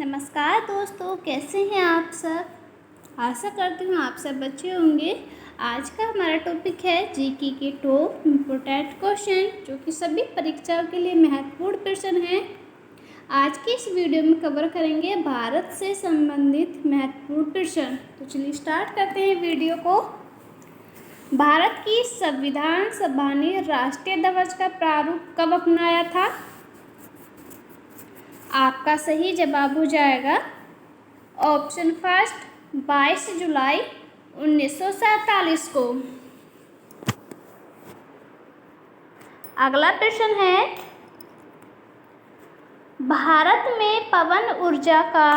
नमस्कार दोस्तों, कैसे हैं आप सब। आशा करती हूँ आप सब अच्छे होंगे। आज का हमारा टॉपिक है जीके के टॉप इम्पोर्टेंट क्वेश्चन, जो कि सभी परीक्षाओं के लिए महत्वपूर्ण प्रश्न हैं। आज की इस वीडियो में कवर करेंगे भारत से संबंधित महत्वपूर्ण प्रश्न। तो चलिए स्टार्ट करते हैं वीडियो को। भारत की संविधान सभा ने राष्ट्रीय ध्वज का प्रारूप कब अपनाया था? आपका सही जवाब हो जाएगा ऑप्शन फर्स्ट 22 जुलाई 1947 को। अगला प्रश्न है, भारत में पवन ऊर्जा का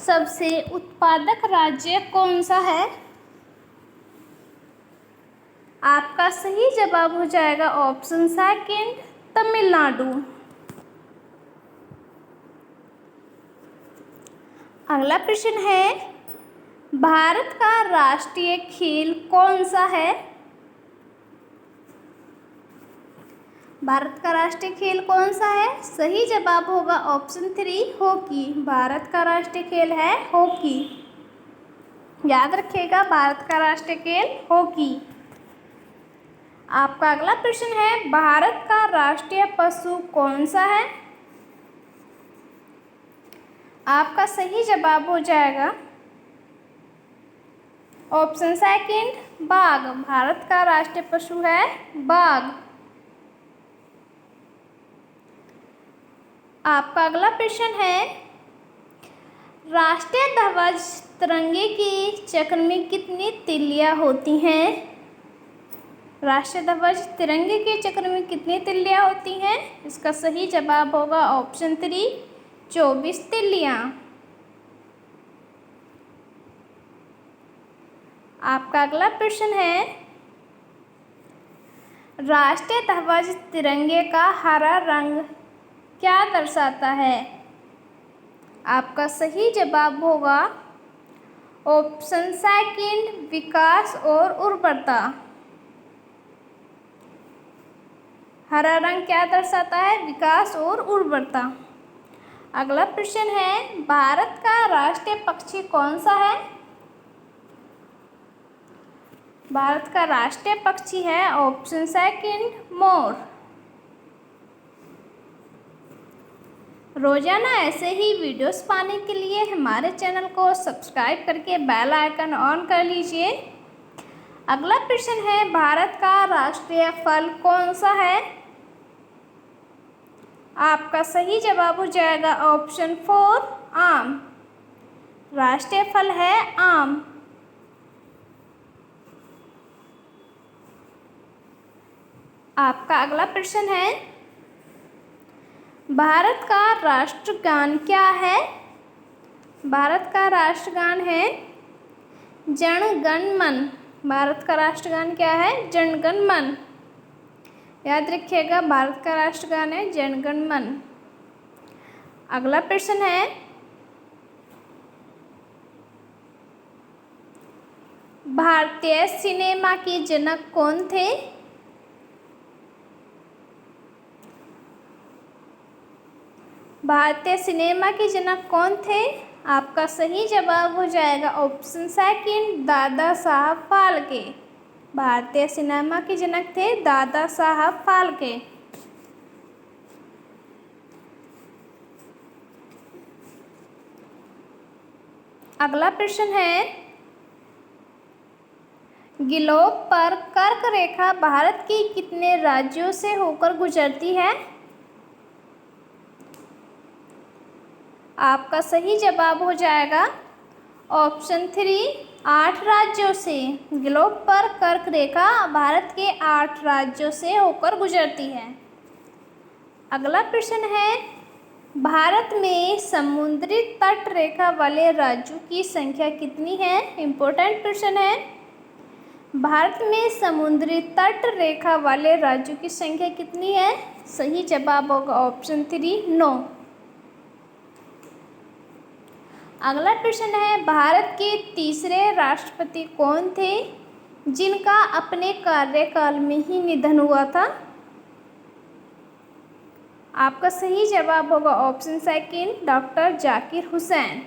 सबसे उत्पादक राज्य कौन सा है? आपका सही जवाब हो जाएगा ऑप्शन सेकंड तमिलनाडु। अगला प्रश्न है, भारत का राष्ट्रीय खेल कौन सा है? भारत का राष्ट्रीय खेल कौन सा है? सही जवाब होगा ऑप्शन 3 हॉकी। भारत का राष्ट्रीय खेल है हॉकी। याद रखिएगा, भारत का राष्ट्रीय खेल हॉकी। आपका अगला प्रश्न है, भारत का राष्ट्रीय पशु कौन सा है? आपका सही जवाब हो जाएगा ऑप्शन सेकंड बाघ। भारत का राष्ट्रीय पशु है बाघ। आपका अगला प्रश्न है, राष्ट्रीय ध्वज तिरंगे के चक्र में कितनी तिल्लियां होती हैं? राष्ट्रीय ध्वज तिरंगे के चक्र में कितनी तिल्लियां होती हैं? इसका सही जवाब होगा ऑप्शन 3 24 तिल्लियां। आपका अगला प्रश्न है, राष्ट्रीय ध्वज तिरंगे का हरा रंग क्या दर्शाता है? आपका सही जवाब होगा ऑप्शन सेकंड विकास और उर्वरता। हरा रंग क्या दर्शाता है? विकास और उर्वरता। अगला प्रश्न है, भारत का राष्ट्रीय पक्षी कौन सा है? भारत का राष्ट्रीय पक्षी है ऑप्शन सेकंड मोर। रोजाना ऐसे ही वीडियोस पाने के लिए हमारे चैनल को सब्सक्राइब करके बेल आइकन ऑन कर लीजिए। अगला प्रश्न है, भारत का राष्ट्रीय फल कौन सा है? आपका सही जवाब हो जाएगा ऑप्शन 4 आम। राष्ट्रीय फल है आम। आपका अगला प्रश्न है, भारत का राष्ट्रगान क्या है? भारत का राष्ट्रगान है जन गण मन। भारत का राष्ट्रगान क्या है? जन गण मन। याद रखिएगा, भारत का राष्ट्रगान है जन गण मन। अगला प्रश्न है, भारतीय सिनेमा के जनक कौन थे? भारतीय सिनेमा के जनक कौन थे? आपका सही जवाब हो जाएगा ऑप्शन सेकंड दादा साहब फाल्के। भारतीय सिनेमा के जनक थे दादा साहब फाल्के। अगला प्रश्न है, गिलोब पर कर्क रेखा भारत के कितने राज्यों से होकर गुजरती है? आपका सही जवाब हो जाएगा ऑप्शन 3 8 राज्यों से। ग्लोब पर कर्क रेखा भारत के 8 राज्यों से होकर गुजरती है। अगला प्रश्न है, भारत में समुद्री तट रेखा वाले राज्यों की संख्या कितनी है? इम्पोर्टेंट प्रश्न है। भारत में समुद्री तट रेखा वाले राज्यों की संख्या कितनी है? सही जवाब होगा ऑप्शन 3 9। अगला प्रश्न है, भारत के तीसरे राष्ट्रपति कौन थे जिनका अपने कार्यकाल में ही निधन हुआ था? आपका सही जवाब होगा option second, doctor Zakir Hussain.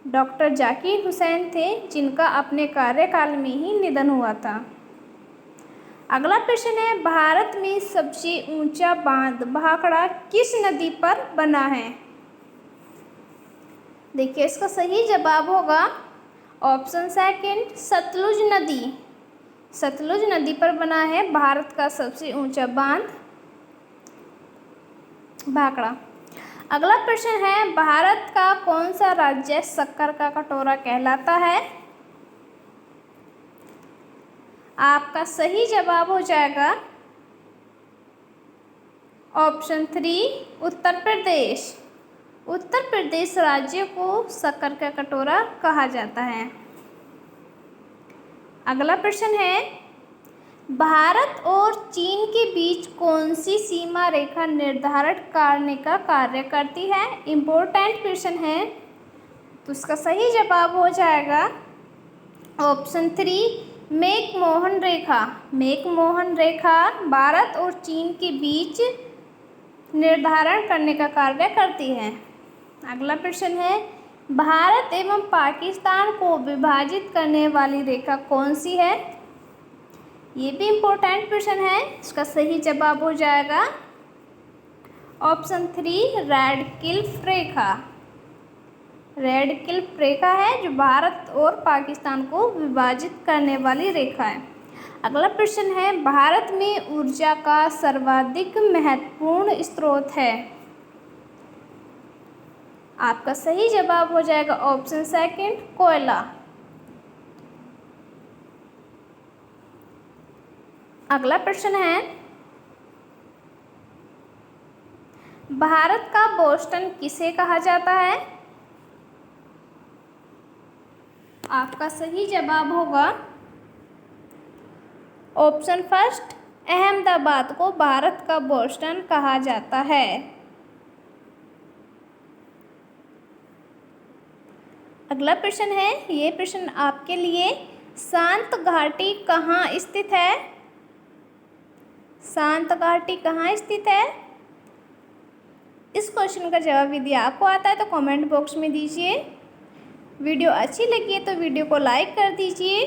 Doctor Zakir Hussain थे जिनका अपने कार्यकाल में ही निधन हुआ था। अगला प्रश्न है, भारत में सबसे ऊंचा बांध भाखड़ा किस नदी पर बना है? देखिए इसका सही जवाब होगा ऑप्शन सेकंड, सतलुज नदी। सतलुज नदी पर बना है भारत का सबसे ऊंचा बांध भाखड़ा। अगला प्रश्न है, भारत का कौन सा राज्य शक्कर का कटोरा कहलाता है? आपका सही जवाब हो जाएगा ऑप्शन थ्री, उत्तर प्रदेश। उत्तर प्रदेश राज्य को शक्कर का कटोरा कहा जाता है। अगला प्रश्न है, भारत और चीन के बीच कौन सी सीमा रेखा निर्धारित करने का कार्य करती है? इम्पोर्टेंट क्वेश्चन है, तो उसका सही जवाब हो जाएगा ऑप्शन थ्री, मैकमोहन रेखा। मैकमोहन रेखा भारत और चीन के बीच निर्धारण करने का कार्य करती है। अगला प्रश्न है, भारत एवं पाकिस्तान को विभाजित करने वाली रेखा कौन सी है? ये भी इम्पोर्टेंट प्रश्न है, इसका सही जवाब हो जाएगा ऑप्शन थ्री, रेड क्लिफ रेखा। रेड क्लिफ रेखा है जो भारत और पाकिस्तान को विभाजित करने वाली रेखा है। अगला प्रश्न है, भारत में ऊर्जा का सर्वाधिक महत्वपूर्ण स्रोत है? आपका सही जवाब हो जाएगा ऑप्शन सेकंड, कोयला। अगला प्रश्न है, भारत का बोस्टन किसे कहा जाता है? आपका सही जवाब होगा ऑप्शन फर्स्ट, अहमदाबाद को भारत का बोस्टन कहा जाता है। अगला प्रश्न है, ये प्रश्न आपके लिए, शांत घाटी कहाँ स्थित है? शांत घाटी कहाँ स्थित है? इस क्वेश्चन का जवाब यदि आपको आता है तो कमेंट बॉक्स में दीजिए। वीडियो अच्छी लगी है तो वीडियो को लाइक कर दीजिए।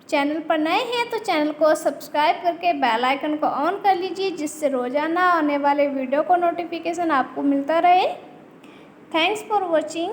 चैनल पर नए हैं तो चैनल को सब्सक्राइब करके बेल आइकन को ऑन कर लीजिए, जिससे रोज़ाना आने वाले वीडियो को नोटिफिकेशन आपको मिलता रहे। Thanks for watching.